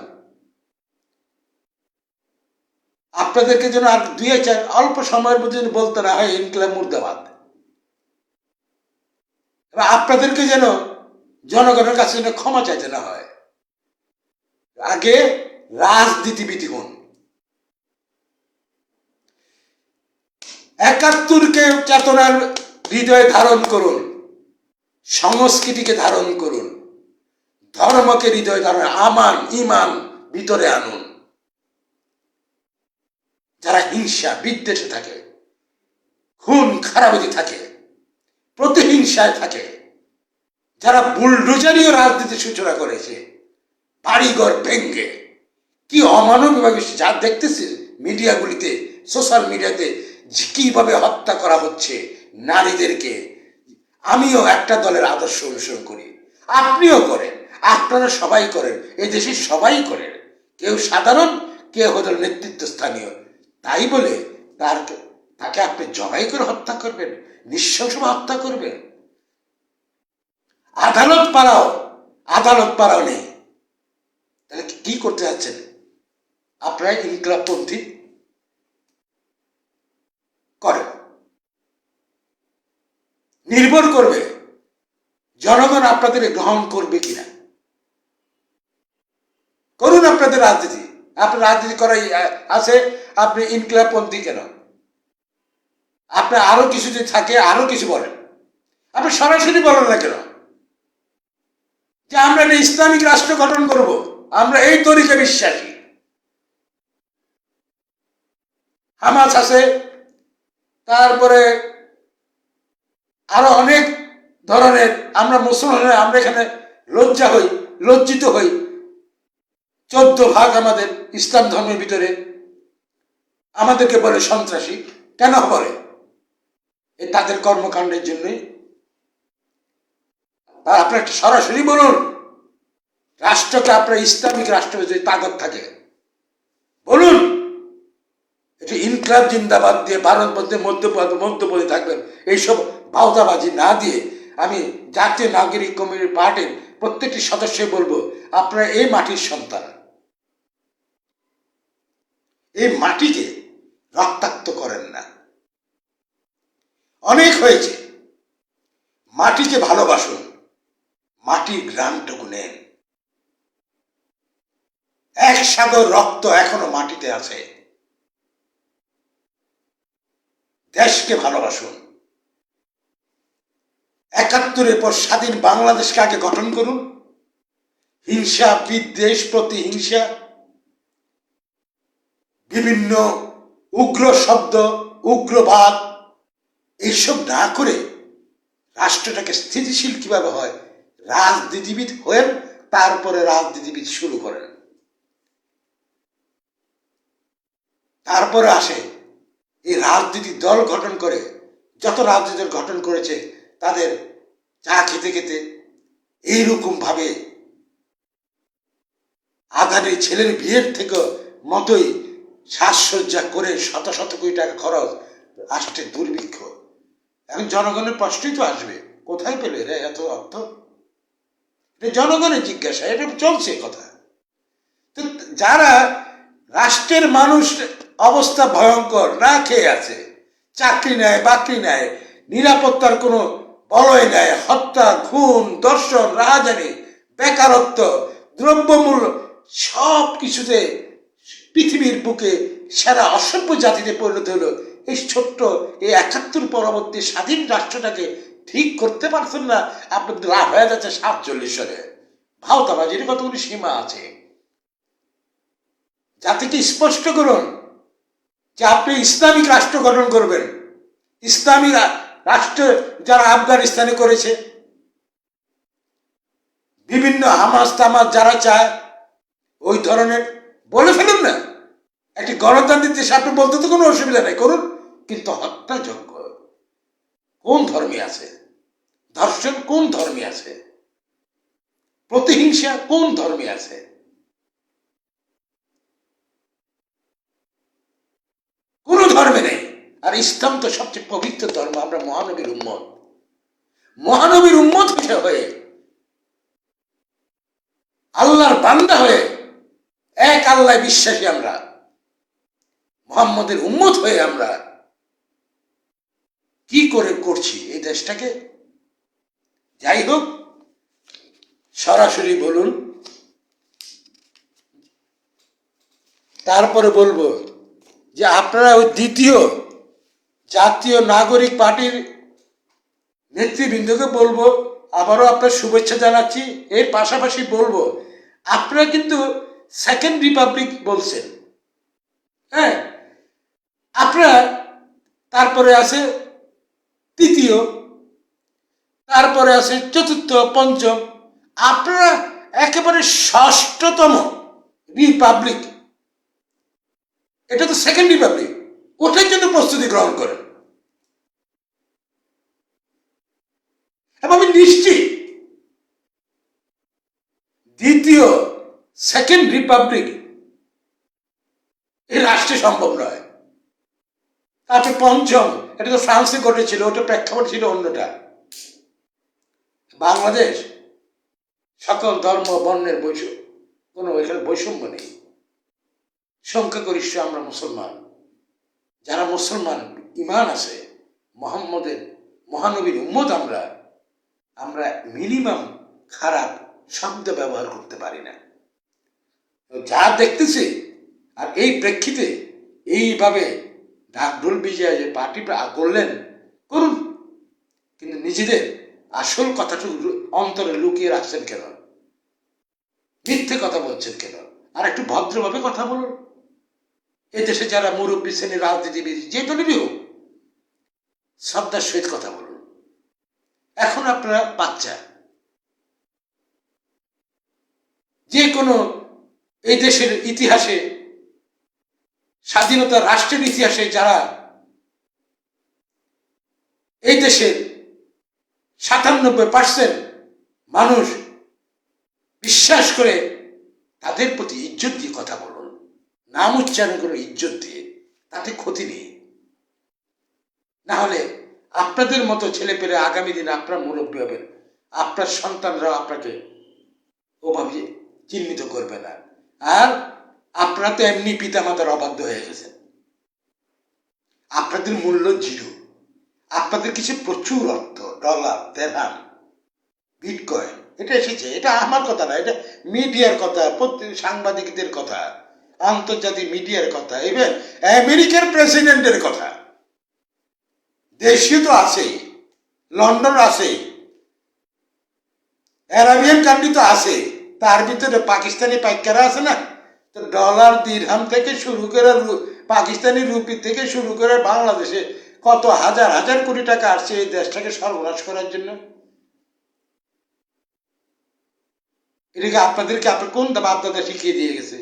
আপনাদেরকে যেন আর 2-4 অল্প সময়ের মধ্যে বলতে না হয় ইনকলাব মুর্দাবাদ। আপনাদেরকে যেন জনগণের কাছে যেন ক্ষমা চাইতে না হয়। আগে রাজনীতিবিদ হন। 71-কে চেতনার হৃদয়ে ধারণ করুন, সংস্কৃতিকে ধারণ করুন, ধর্মকে হৃদয়ে ধারণ, ইমান ভিতরে আনুন। যারা হিংসা বিদ্বেষে থাকে, খুন খারাপি থাকে, প্রতিহিংসায় থাকে, যারা বুলডোজারীয় রাজনীতি সূচনা করেছে, বাড়িঘর ভেঙ্গে, কি অমানবিকভাবে যা দেখতেছি মিডিয়াগুলিতে, সোশ্যাল মিডিয়াতে কিভাবে হত্যা করা হচ্ছে নারীদেরকে। আমিও একটা দলের আদর্শ অনুসরণ করি, আপনিও করেন, আপনারা সবাই করেন, এই দেশের সবাই করেন, কেউ সাধারণ, কেউ হলো নেতৃত্ব স্থানীয়। তাই বলে তাকে আপনি জবাই করে হত্যা করবেন, নৃশংসভাবে হত্যা করবেন? আদালত পাড়াও নেই। তাহলে কি করতে যাচ্ছেন আপনারা? ইনকলাবপন্থী করেন। নির্ভর করবে জনগণ আপনাদের গ্রহণ করবে কিনা। করুন আপনাদের রাজনীতি। আপনার রাজনীতি করাই আছে, আপনি ইনকলাবপন্থী কেন? আপনার আরো কিছু যদি থাকে আরো কিছু বলেন, আপনি সরাসরি বলেন না কেন যে আমরা একটা ইসলামিক রাষ্ট্র গঠন করব, আমরা এই তরিকে বিশ্বাসী। হামাস আছে, তারপরে আরো অনেক ধরনের, আমরা মুসলমান, আমরা এখানে লজ্জিত হই। 14 ভাগ আমাদের ইসলাম ধর্মের ভিতরে, আমাদেরকে বলে সন্ত্রাসী। কেন বলে? তাদের কর্মকাণ্ডের জন্যই। আপনার সরাসরি বলুন, রাষ্ট্রকে আপনার ইসলামিক রাষ্ট্র যদি তাগত থাকে বলুন। এটা ইনকলাব জিন্দাবাদ দিয়ে ভারত মধ্যপদে থাকবেন, এইসব বাউতাবাজি না দিয়ে। আমি জাতীয় নাগরিক কমিটির পার্টির প্রত্যেকটি সদস্য বলবো, আপনারা এই মাটির সন্তান, এই মাটিকে রক্তাক্ত করেন না। অনেক হয়েছে, মাটিকে ভালোবাসুন, মাটির গ্রামটুকু নেন। 1 সাগর রক্ত এখনো মাটিতে আছে। দেশকে ভালোবাসুন। 71-এর পর স্বাধীন বাংলাদেশকে আগে গঠন করুন। হিংসা, বিদ্বেষ, প্রতিহিংসা, বিভিন্ন উগ্র শব্দ, উগ্রবাদ, এইসব না করে রাষ্ট্রটাকে স্থিতিশীল কিভাবে হয়, রাজনীতিবিদ হয়েন, তারপরে রাজনীতিবিদ শুরু করেন। তারপরে আসে এই রাজনীতির দল গঠন করে, যত রাজনীতি দল গঠন করেছে তাদের চা খেতে খেতে এইরকম ভাবে আদানির ছেলের বিয়ের থেকে মতোই সাজসজ্জা করে শত শত কোটি টাকা খরচ, রাষ্ট্রে দুর্ভিক্ষ। এখন জনগণের প্রশ্নই তো আসবে, কোথায় পেলে রে এত অর্থ? এটা জনগণের জিজ্ঞাসা, এটা চলছে কথা। তো যারা রাষ্ট্রের মানুষ অবস্থা ভয়ঙ্কর, না খেয়ে আছে, চাকরি নেয়, বাকরি নেয়, নিরাপত্তার কোনো বলয় নেয়, হত্যা, খুন, ধর্ষণ, রাহাজানি, বেকারত্ব, দ্রব্যমূল্য, সব কিছুতে পৃথিবীর বুকে সেরা অসভ্য জাতিতে পরিণত হলো। এই ছোট্ট এই 71 পরবর্তী স্বাধীন রাষ্ট্রটাকে ঠিক করতে পারছেন না। আপনাদের লাভ হয়ে যাচ্ছে 47 সালে। ভাওতাবাজির কতগুলি সীমা আছে। জাতিকে স্পষ্ট করুন যে আপনি ইসলামিক রাষ্ট্র গঠন করবেন। ইসলামিক রাষ্ট্র যারা আফগানিস্তানে করেছে, বিভিন্ন হামাস তামাস যারা চায়, ওই ধরনের বলে ফেলুন না। একটি গণতান্ত্রিক দেশে আপনি বলতে তো কোনো অসুবিধা নেই, করুন। কিন্তু হত্যাযজ্ঞ কোন ধর্মে আছে? ধর্ষণ কোন ধর্মে আছে? প্রতিহিংসা কোন ধর্মে আছে? কোন ধর্মে নেই। আর ইসলাম তো সবচেয়ে পবিত্র ধর্ম। আমরা মহানবীর উম্মত, মহানবীর উম্মত হয়ে, আল্লাহর বান্দা হয়ে, এক আল্লাহ বিশ্বাসী আমরা, মুহাম্মদের উম্মত হয়ে আমরা কি করে করছি এই দেশটাকে? যাই হোক, সরাসরি বলুন। তারপরে বলবো যে আপনারা ওই দ্বিতীয় জাতীয় নাগরিক পার্টির নেতৃবৃন্দকে বলবো, আবারও আপনার শুভেচ্ছা জানাচ্ছি। এর পাশাপাশি বলবো, আপনারা কিন্তু সেকেন্ড রিপাবলিক বলছেন, হ্যাঁ, আপনারা তারপরে আছে তৃতীয়, তারপরে আছে চতুর্থ, পঞ্চম, আপনারা একেবারে ষষ্ঠতম রিপাবলিক। এটা তো সেকেন্ড রিপাবলিক, ওটার জন্য প্রস্তুতি গ্রহণ করেন। এবং আমি নিশ্চিত দ্বিতীয় সেকেন্ড রিপাবলিক সম্ভব নয়। তারপরে পঞ্চম, এটা তো ফ্রান্সে ঘটেছিল, ওটা প্রেক্ষাপট ছিল অন্যটা। বাংলাদেশ সকল ধর্ম বর্ণের কোনো এখানে বৈষম্য নেই। সংখ্যাগরিষ্ঠ আমরা মুসলমান, যারা মুসলমান ইমান আছে, মোহাম্মদের মহানবীর উম্মত, আমরা মিনিমাম খারাপ শব্দ ব্যবহার করতে পারি না। যা দেখতেছি, আর এই প্রেক্ষিতে এইভাবে ঢাকঢোল বিজয় যে পার্টি করলেন, করুন, কিন্তু নিজেদের আসল কথাটুকু অন্তরে লুকিয়ে রাখছেন কেন? মিথ্যে কথা বলছেন কেন? আর একটু ভদ্রভাবে কথা বলুন। এই দেশে যারা মুরব্বী শ্রেণীর রাজনীতিবিদ, যে দলেরই হোক, শ্রদ্ধার সহিত কথা বলুন। এখন আপনারা বাচ্চা, যে কোনো এই দেশের ইতিহাসে, স্বাধীনতা রাষ্ট্রের ইতিহাসে যারা এই দেশের 97% মানুষ বিশ্বাস করে, তাদের প্রতি ইজ্জত দিয়ে কথা বলুন। নাম উচ্চারণ করে ইজ্জত দিয়ে, তাতে ক্ষতি নেই। না হলে আপনাদের মতো ছেলে পেলে আগামী দিনে আপনার মুরব্বী হবেন, আপনার সন্তানরা আপনাকে ওভাবে চিহ্নিত করবে না। আর আপনারা তো এমনি পিতামাতার অবাধ্য হয়ে গেছেন, আপনাদের মূল্য জিরো। আপনাদের কিছু প্রচুর অর্থ, ডলার, দেরহাম, বিটকয়েন, এটা এসেছে। এটা আমার কথা না, এটা মিডিয়ার কথা, সাংবাদিকদের কথা, আন্তর্জাতিক মিডিয়ার কথা, ইভেন আমেরিকার প্রেসিডেন্টের কথা। দেশীয় তো আছেই, লন্ডন আছে, অ্যারাবিয়ান কান্ট্রি তো আছে, তার ভিতরে পাকিস্তানি পাইকারা আছে না। তো ডলার, দিরহাম থেকে শুরু করে, পাকিস্তানি রুপি থেকে শুরু করে বাংলাদেশে কত হাজার হাজার কোটি টাকা আসছে এই দেশটাকে সর্বনাশ করার জন্য। এটাকে আপনাদেরকে কোন বাপদাদা শিখিয়ে দিয়ে গেছে?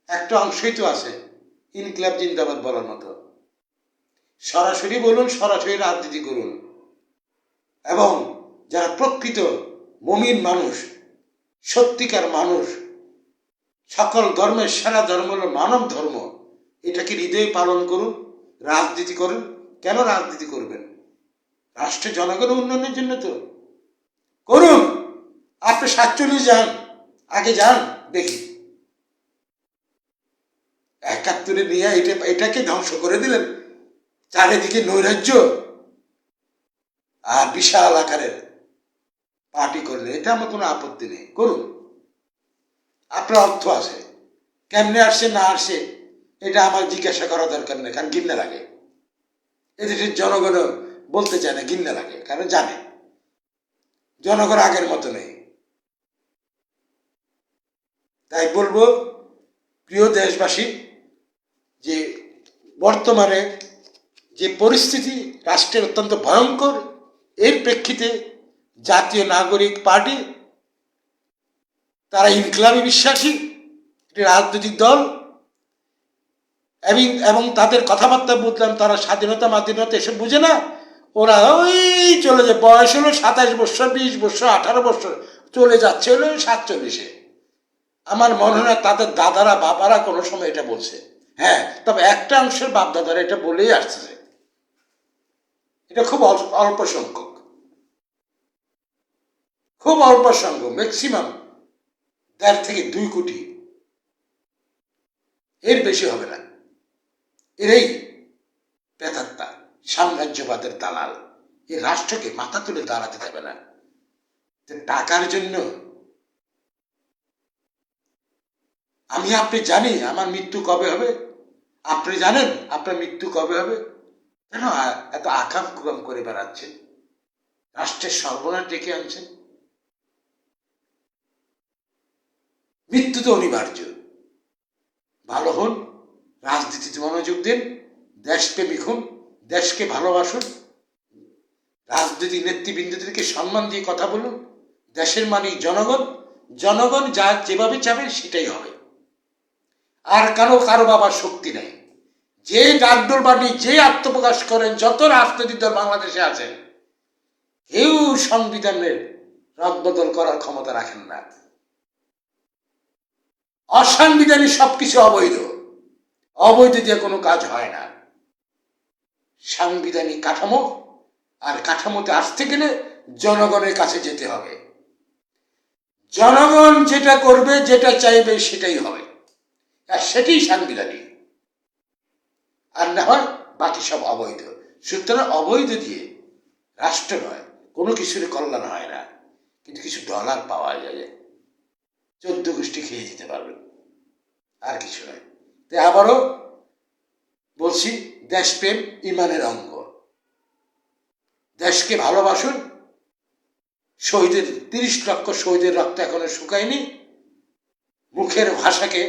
একটা অংশই তো আছে ইনকিলাব জিন্দাবাদ বলার মতো। সরাসরি বলুন, সরাসরি রাজনীতি করুন, এবং যারা প্রকৃত মুমিন মানুষ, সত্যিকার মানুষ, সকল ধর্মের সেরা ধর্ম হল মানব ধর্ম, এটাকে হৃদয়ে পালন করুন, রাজনীতি করুন। কেন রাজনীতি করবেন? রাষ্ট্র জনগণের উন্নয়নের জন্য তো করুন। আপনি 47 যান, আগে যান, দেখি 71 নিয়ে এটাকে ধ্বংস করে দিলেন। চারিদিকে নৈরাজ্য আর বিশাল আকারের পার্টি করলে, এটা আমার কোনো আপত্তি নেই, করুন। আপনার অর্থ আছে, কেমনে আসছে না আসছে এটা আমার জিজ্ঞাসা করা দরকার নেই, কারণ ঘৃণা লাগে। এদেশের জনগণ বলতে চায় না, ঘৃণা লাগে, কারণ জানে জনগণ আগের মতো নেই। তাই বলবো, প্রিয় দেশবাসী, যে বর্তমানে যে পরিস্থিতি রাষ্ট্রের অত্যন্ত ভয়ঙ্কর, এর প্রেক্ষিতে জাতীয় নাগরিক পার্টি, তারা ইনকিলাবে বিশ্বাসী একটি রাজনৈতিক দল, এবং তাদের কথাবার্তা বুঝলাম তারা স্বাধীনতা মাধীনতা এসব বুঝে না। ওরা ওই চলে যায়, বয়স হলো 27 বছর, 20 বছর, 18 বছর, চলে যাচ্ছে হলো 47-এ। আমার মনে হয় তাদের দাদারা বাবারা কোনো সময় এটা বলছে। হ্যাঁ, তবে একটা অংশের বাপ দাদারা এটা বলেই আসছে। এটা খুব অল্প সংখ্যক, খুব অল্প সংখ্যক, ম্যাক্সিমাম 1.5 থেকে 2 কোটি, এর বেশি হবে না। এরাই প্রেতাত্মা, সাম্রাজ্যবাদের দালাল। এই রাষ্ট্রকে মাথা তুলে দাঁড়াতে দেবে না। টাকার জন্য আপনি জানি আমার মৃত্যু কবে হবে? আপনি জানেন আপনার মৃত্যু কবে হবে? কেন এত আকাম কুকাম করে বেড়াচ্ছেন? রাষ্ট্রের সর্বনাশ ডেকে আনছেন। মৃত্যু তো অনিবার্য। ভালো হন, রাজনীতিতে মনোযোগ দিন, দেশপ্রেমিক হন, দেশকে ভালোবাসুন, রাজনৈতিক নেতৃবৃন্দদেরকে সম্মান দিয়ে কথা বলুন। দেশের মালিক জনগণ, জনগণ যা যেভাবে চাবে সেটাই হবে। আর কারো বাবার শক্তি নেই। যে ডাকডোল বাড়ি, যে আত্মপ্রকাশ করেন, যত রাজনৈতিক দল বাংলাদেশে আছেন, কেউ সংবিধানের রদবদল করার ক্ষমতা রাখেন না। অসাংবিধানিক সবকিছু অবৈধ। অবৈধ দিয়ে কোনো কাজ হয় না। সাংবিধানিক কাঠামো, আর কাঠামোতে আসতে গেলে জনগণের কাছে যেতে হবে। জনগণ যেটা করবে, যেটা চাইবে সেটাই হবে, আর সেটাই সাংবিধানিক। আর না হয় বাকি সব অবৈধ। সুতরাং অবৈধ দিয়ে রাষ্ট্র নয়, কোনো কিছুর কল্যাণ হয় না, কিন্তু কিছু ডলার পাওয়া যায়, 14 গোষ্ঠী খেয়ে যেতে পারবেন, আর কিছু নয়। তাই আবারও বলছি, দেশপ্রেম ইমানের অঙ্গ। দেশকে ভালোবাসুন। শহীদের 30 লক্ষ শহীদের রক্ত এখনো শুকায়নি। মুখের ভাষাকে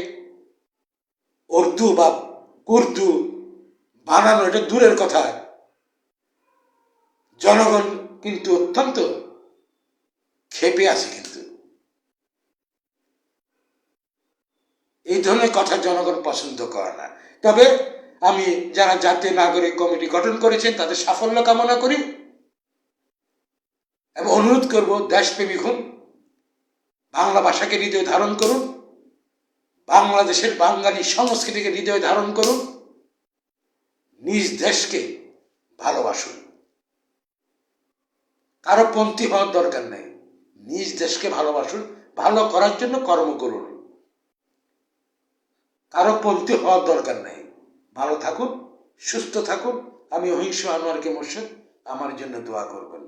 উর্দু বা কুর্দু বানানো এটা দূরের কথা, জনগণ কিন্তু অত্যন্ত ক্ষেপে আছে। কিন্তু এই ধরনের কথা জনগণ পছন্দ করে না। তবে আমি যারা জাতীয় নাগরিক কমিটি গঠন করেছেন তাদের সাফল্য কামনা করি এবং অনুরোধ করব, দেশপ্রেমিক হন, বাংলা ভাষাকে হৃদয়ে ধারণ করুন, বাংলাদেশের বাঙালি সংস্কৃতিকে হৃদয়ে ধারণ করুন, নিজ দেশকে ভালোবাসুন। কারো পন্থী হওয়ার দরকার নেই, নিজ দেশকে ভালোবাসুন, ভালো করার জন্য কর্ম করুন। কারো পন্থী হওয়ার দরকার নেই। ভালো থাকুন, সুস্থ থাকুন। আমি অহিংস আনোয়ারকে মোর্শেদ, আমার জন্য দোয়া করবেন।